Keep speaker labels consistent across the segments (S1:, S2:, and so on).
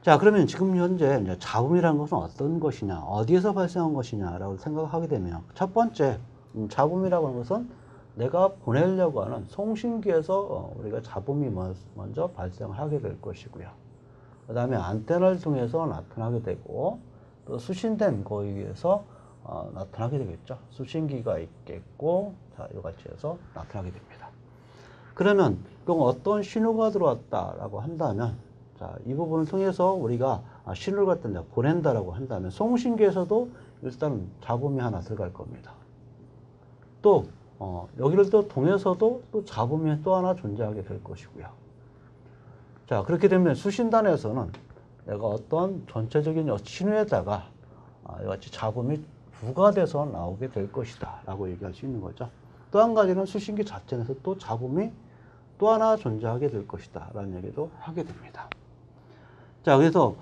S1: 자, 그러면 지금 현재 이제 잡음이라는 것은 어떤 것이냐, 어디에서 발생한 것이냐라고 생각하게 되면 첫 번째, 잡음이라고 하는 것은 내가 보내려고 하는 송신기에서 우리가 잡음이 먼저 발생을 하게 될 것이고요. 그 다음에 안테나를 통해서 나타나게 되고, 또 수신된 거에 의해서 나타나게 되겠죠. 수신기가 있겠고, 자, 이같이 해서 나타나게 됩니다. 그러면 그럼 어떤 신호가 들어왔다라고 한다면, 자, 이 부분을 통해서 우리가 신호를 갖다 내가 보낸다라고 한다면 송신기에서도 일단 잡음이 하나 들어갈 겁니다. 또 여기를 또 통해서도 또 잡음이 또 하나 존재하게 될 것이고요. 자, 그렇게 되면 수신단에서는 내가 어떤 전체적인 신호에다가 이같이 잡음이 부과돼서 나오게 될 것이다 라고 얘기할 수 있는 거죠. 또 한 가지는 수신기 자체에서 또 잡음이 또 하나 존재하게 될 것이다 라는 얘기도 하게 됩니다. 자, 그래서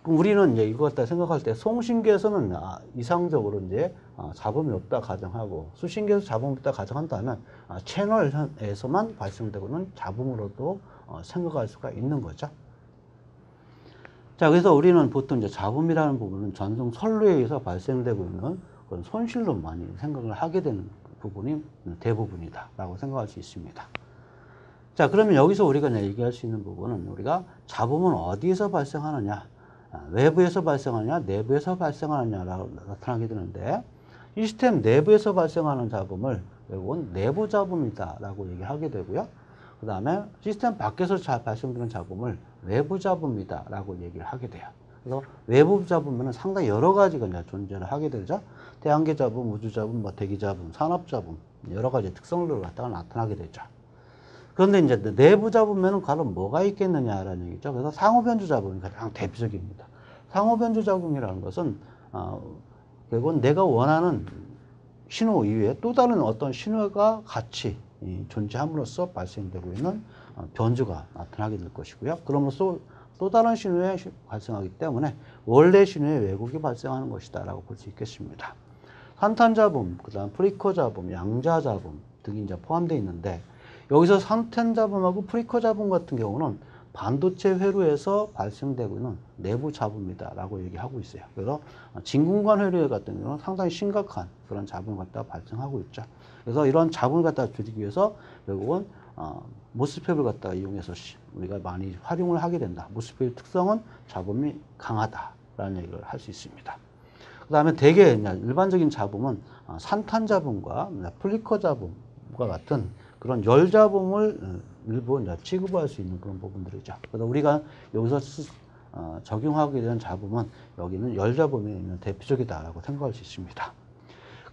S1: 우리는 이제 이거 갖다 생각할 때 송신기에서는 이상적으로 이제 잡음이 없다 가정하고, 수신기에서 잡음이 없다 가정한다면 채널에서만 발생되고는 잡음으로도 생각할 수가 있는 거죠. 자, 그래서 우리는 보통 이제 잡음이라는 부분은 전송 선로에 의해서 발생되고 있는 그런 손실로 많이 생각을 하게 되는 부분이 대부분이다라고 생각할 수 있습니다. 자, 그러면 여기서 우리가 이제 얘기할 수 있는 부분은 우리가 잡음은 어디에서 발생하느냐, 외부에서 발생하느냐, 내부에서 발생하느냐라고 나타나게 되는데, 시스템 내부에서 발생하는 잡음을 결국은 내부 잡음이다라고 얘기하게 되고요. 그 다음에 시스템 밖에서 발생되는 잡음을 외부 잡음이다라고 얘기를 하게 돼요. 그래서 외부 잡음은 상당히 여러 가지가 이제 존재를 하게 되죠. 태양계 잡음, 우주 잡음, 대기 잡음, 산업 잡음, 여러 가지 특성들을 갖다가 나타나게 되죠. 그런데 이제 내부 잡음에는 과연 뭐가 있겠느냐라는 얘기죠. 그래서 상호 변조 잡음이 가장 대표적입니다. 상호 변조 잡음이라는 것은 결국은 내가 원하는 신호 이외에 또 다른 어떤 신호가 같이 존재함으로써 발생되고 있는 변조가 나타나게 될 것이고요. 그럼으로써 또 다른 신호에 발생하기 때문에 원래 신호에 왜곡이 발생하는 것이다 라고 볼 수 있겠습니다. 산탄잡음, 그 다음 프리커잡음, 양자잡음 등이 이제 포함되어 있는데, 여기서 산탄잡음하고 프리커잡음 같은 경우는 반도체 회로에서 발생되고 있는 내부 잡음이다 라고 얘기하고 있어요. 그래서 진공관 회로 같은 경우는 상당히 심각한 그런 잡음을 갖다 발생하고 있죠. 그래서 이런 잡음을 갖다 줄이기 위해서 결국은 모스펫을 갖다가 이용해서 우리가 많이 활용을 하게 된다. 모스펫의 특성은 잡음이 강하다라는 얘기를 할 수 있습니다. 그 다음에 대개 일반적인 잡음은 산탄잡음과 플리커 잡음과 같은 그런 열잡음을 일부 취급할 수 있는 그런 부분들이죠. 그래서 우리가 여기서 적용하게 되는 잡음은 여기는 열잡음이 있는 대표적이다라고 생각할 수 있습니다.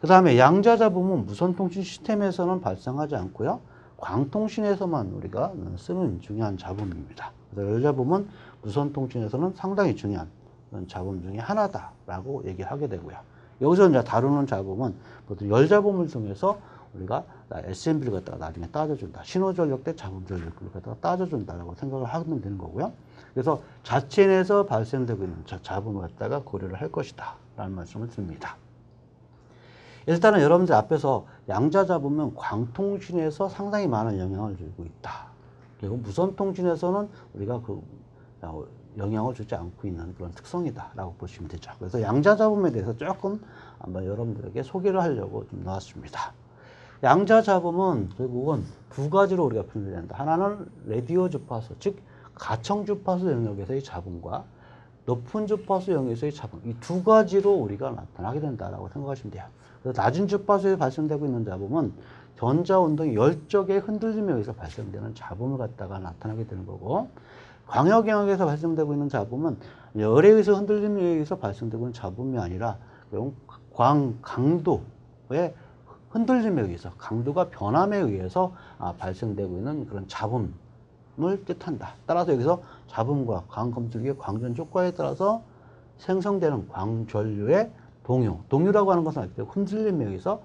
S1: 그 다음에 양자잡음은 무선통신 시스템에서는 발생하지 않고요. 광통신에서만 우리가 쓰는 중요한 잡음입니다. 그래서 열잡음은 무선통신에서는 상당히 중요한 잡음 중에 하나다라고 얘기를 하게 되고요. 여기서 이제 다루는 잡음은 보통 열잡음을 통해서 우리가 SMB를 갖다가 나중에 따져준다. 신호전력 대 잡음전력을 갖다가 따져준다라고 생각을 하면 되는 거고요. 그래서 자체 내에서 발생되고 있는 잡음을 갖다가 고려를 할 것이다 라는 말씀을 드립니다. 일단은 여러분들 앞에서 양자잡음은 광통신에서 상당히 많은 영향을 주고 있다. 그리고 무선통신에서는 우리가 영향을 주지 않고 있는 그런 특성이다 라고 보시면 되죠. 그래서 양자잡음에 대해서 조금 한번 여러분들에게 소개를 하려고 좀 나왔습니다. 양자잡음은 결국은 두 가지로 우리가 분류된다. 하나는 라디오 주파수, 즉 가청 주파수 영역에서의 잡음과 높은 주파수 영역에서의 잡음, 이 두 가지로 우리가 나타나게 된다라고 생각하시면 돼요. 그래서 낮은 주파수에 발생되고 있는 잡음은 전자운동의 열적의 흔들림에 의해서 발생되는 잡음을 갖다가 나타나게 되는 거고, 광역 영역에서 발생되고 있는 잡음은 열에 의해서 흔들림에 의해서 발생되고 있는 잡음이 아니라 강도의 흔들림에 의해서, 강도가 변함에 의해서 발생되고 있는 그런 잡음을 뜻한다. 따라서 여기서 잡음과 광검출기의 광전 효과에 따라서 생성되는 광전류의 동요라고 하는 것은 흔들림에 의해서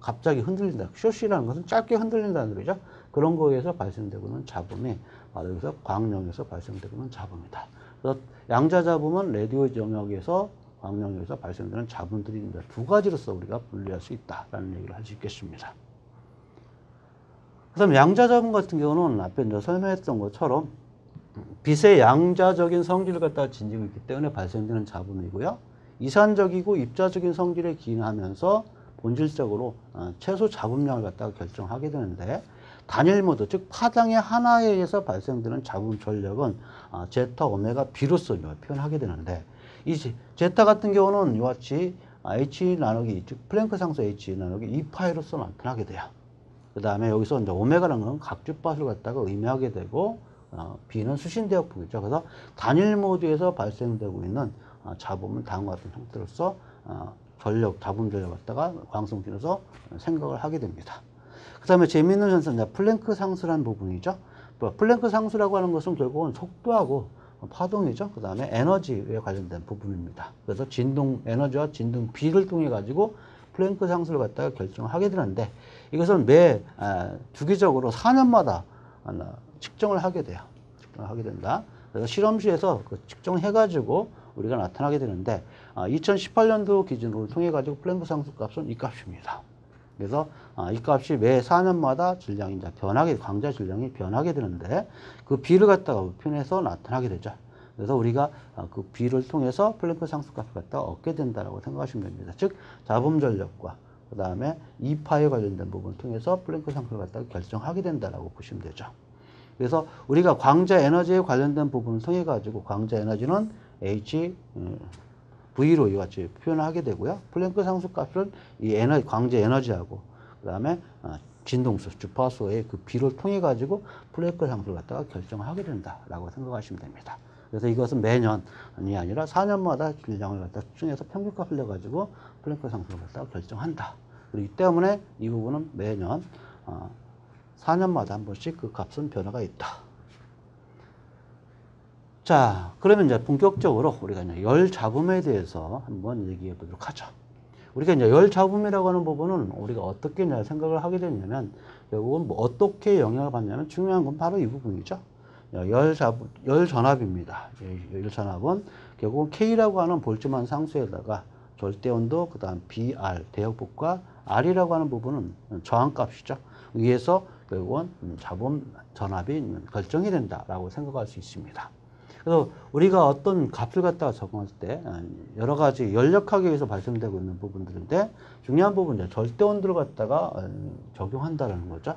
S1: 갑자기 흔들린다. 쇼시라는 것은 짧게 흔들린다는 소리죠. 그런 거에 의해서 발생되고 있는 잡음이 바로 여기서 광영에서 발생되고 있는 잡음이다. 그래서 양자잡음은 라디오 영역에서 광영에서 발생되는 잡음들이 두 가지로서 우리가 분류할 수 있다라는 얘기를 할 수 있겠습니다. 그 다음 양자잡음 같은 경우는 앞에 이제 설명했던 것처럼 빛의 양자적인 성질을 갖다가 지니고 있기 때문에 발생되는 잡음이고요. 이산적이고 입자적인 성질에 기인하면서 본질적으로 최소 잡음량을 갖다가 결정하게 되는데, 단일 모드, 즉 파장의 하나에 의해서 발생되는 잡음 전력은 제타, 오메가, B로서 표현하게 되는데, 이 제타 같은 경우는 이와 같이 H 나누기, 즉 플랭크 상수 H 나누기 2파이로서 나타나게 돼요. 그 다음에 여기서 이제 오메가라는 건 각 주파수를 갖다가 의미하게 되고, B는 수신대역폭이죠. 그래서 단일 모드에서 발생되고 있는 잡음은 다음과 같은 형태로서 전력, 잡음 전력 갖다가 광성진에서 생각을 하게 됩니다. 그 다음에 재미있는 현상은 플랭크 상수라는 부분이죠. 플랭크 상수라고 하는 것은 결국은 속도하고 파동이죠. 그 다음에 에너지에 관련된 부분입니다. 그래서 진동 에너지와 진동 B를 통해 가지고 플랭크 상수를 갖다가 결정하게 되는데, 이것은 매 주기적으로 4년마다 측정을 하게 돼요. 측정을 하게 된다. 그래서 실험실에서 그 측정해가지고 우리가 나타나게 되는데, 2018년도 기준으로 통해 가지고 플랭크 상수 값은 이 값입니다. 그래서 이 값이 매 4년마다 질량이 이제 광자 질량이 변하게 되는데, 그 B를 갖다가 표현해서 나타나게 되죠. 그래서 우리가 그 B를 통해서 플랭크 상수 값을 갖다가 얻게 된다라고 생각하시면 됩니다. 즉 잡음 전력과 그 다음에 이파에 관련된 부분을 통해서 플랭크 상수를 갖다가 결정하게 된다라고 보시면 되죠. 그래서 우리가 광자 에너지에 관련된 부분을 통해 가지고 광자 에너지는 H V로 이와 같이 표현을 하게 되고요. 플랭크 상수 값은 이 광자 에너지하고 그 다음에 진동수, 주파수의 그 B를 통해 가지고 플랭크 상수를 갖다가 결정하게 된다라고 생각하시면 됩니다. 그래서 이것은 매년이 아니라 4년마다 질량을 갖다 측정해서 평균값을 내 가지고 플랭크 상수를 갖다가 결정한다. 그렇기 때문에 이 부분은 매년 4년마다 한 번씩 그 값은 변화가 있다. 자, 그러면 이제 본격적으로 우리가 이제 열 잡음에 대해서 한번 얘기해 보도록 하죠. 우리가 이제 열 잡음이라고 하는 부분은 우리가 어떻게 생각을 하게 되냐면, 결국은 뭐 어떻게 영향을 받냐면 중요한 건 바로 이 부분이죠. 열 전압입니다. 열 전압은 결국은 K라고 하는 볼트만 상수에다가 절대 온도, 그 다음 BR, 대역폭과 R이라고 하는 부분은 저항값이죠. 위에서 결국은 잡음 전압이 결정이 된다라고 생각할 수 있습니다. 그래서 우리가 어떤 값을 갖다가 적용할 때 여러 가지 열역학에 의해서 발생되고 있는 부분들인데, 중요한 부분은 절대 온도를 갖다가 적용한다는 거죠.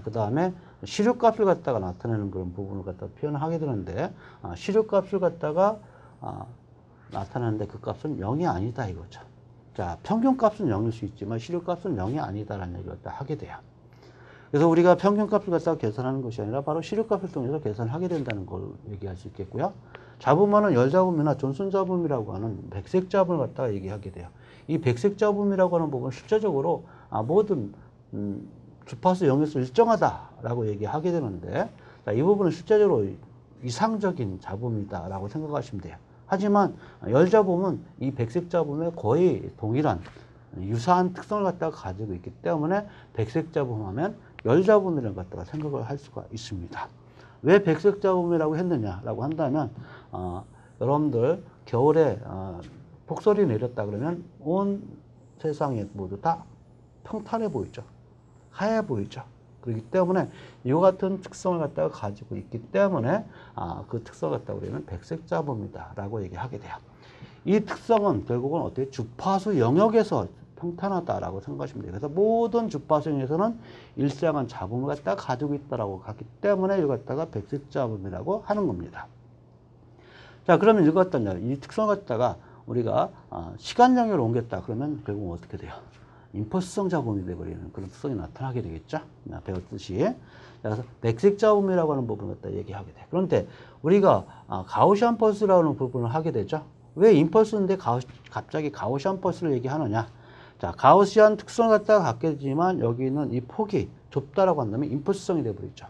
S1: 그 다음에 시류값을 갖다가 나타내는 그런 부분을 갖다가 표현하게 되는데, 시류값을 갖다가 나타내는데 그 값은 0이 아니다 이거죠. 자, 평균값은 0일 수 있지만 시류값은 0이 아니다라는 얘기를 갖다 하게 돼요. 그래서 우리가 평균값을 갖다가 계산하는 것이 아니라 바로 시류값을 통해서 계산을 하게 된다는 걸 얘기할 수 있겠고요. 잡음하는 열잡음이나 존슨잡음이라고 하는 백색 잡음을 갖다가 얘기하게 돼요. 이 백색 잡음이라고 하는 부분은 실제적으로 모든 주파수 0에서 일정하다라고 얘기하게 되는데, 자, 이 부분은 실제적으로 이상적인 잡음이다라고 생각하시면 돼요. 하지만 열잡음은 이 백색 잡음에 거의 동일한 유사한 특성을 갖다가 가지고 있기 때문에 백색 잡음하면 열잡음이라는 것 갖다가 생각을 할 수가 있습니다. 왜 백색 잡음이라고 했느냐라고 한다면, 여러분들 겨울에 폭설이 내렸다 그러면 온 세상에 모두 다 평탄해 보이죠. 하얘 보이죠. 그렇기 때문에 이 같은 특성을 갖다가 가지고 있기 때문에 그 특성을 갖다가 우리는 백색 잡음이다 라고 얘기하게 돼요. 이 특성은 결국은 어떻게 주파수 영역에서 평탄하다라고 생각하시면 돼요. 그래서 모든 주파수 영역에서는 일정한 잡음을 갖다가 가지고 있다라고 하기 때문에 이걸 갖다가 백색 잡음이라고 하는 겁니다. 자, 그러면 이걸 갖다가 이 특성을 갖다가 우리가 시간 영역으로 옮겼다 그러면 결국은 어떻게 돼요? 임펄스성 잡음이 되어버리는 그런 특성이 나타나게 되겠죠. 배웠듯이. 그래서 백색 잡음이라고 하는 부분을 갖다 얘기하게 돼. 그런데 우리가 가우시안 펄스라는 부분을 하게 되죠. 왜 임펄스인데 갑자기 가우시안 펄스를 얘기하느냐? 자, 가우시안 특성을 갖다가 갖게 되지만 여기는 이 폭이 좁다라고 한다면 임펄스성이 되어버리죠.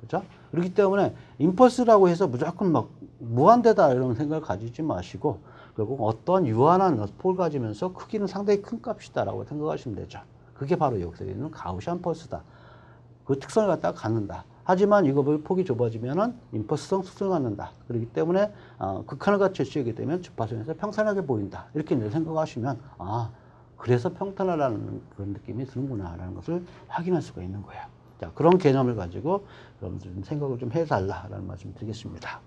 S1: 그죠? 그렇기 때문에 임펄스라고 해서 무조건 막 무한대다 이런 생각을 가지지 마시고, 결국 어떠한 유한한 폭을 가지면서 크기는 상당히 큰 값이다라고 생각하시면 되죠. 그게 바로 여기서 있는 가우시안 펄스다. 그 특성을 갖다가 갖는다. 하지만 이거 폭이 좁아지면은 임펄스성 특성을 갖는다. 그렇기 때문에 극한을 갖춰 쓰이게 되면 주파수에서 평탄하게 보인다. 이렇게 생각하시면 그래서 평탄하다는 그런 느낌이 드는구나 라는 것을 확인할 수가 있는 거예요. 자, 그런 개념을 가지고 여러분들 좀 생각을 좀 해달라라는 말씀 드리겠습니다.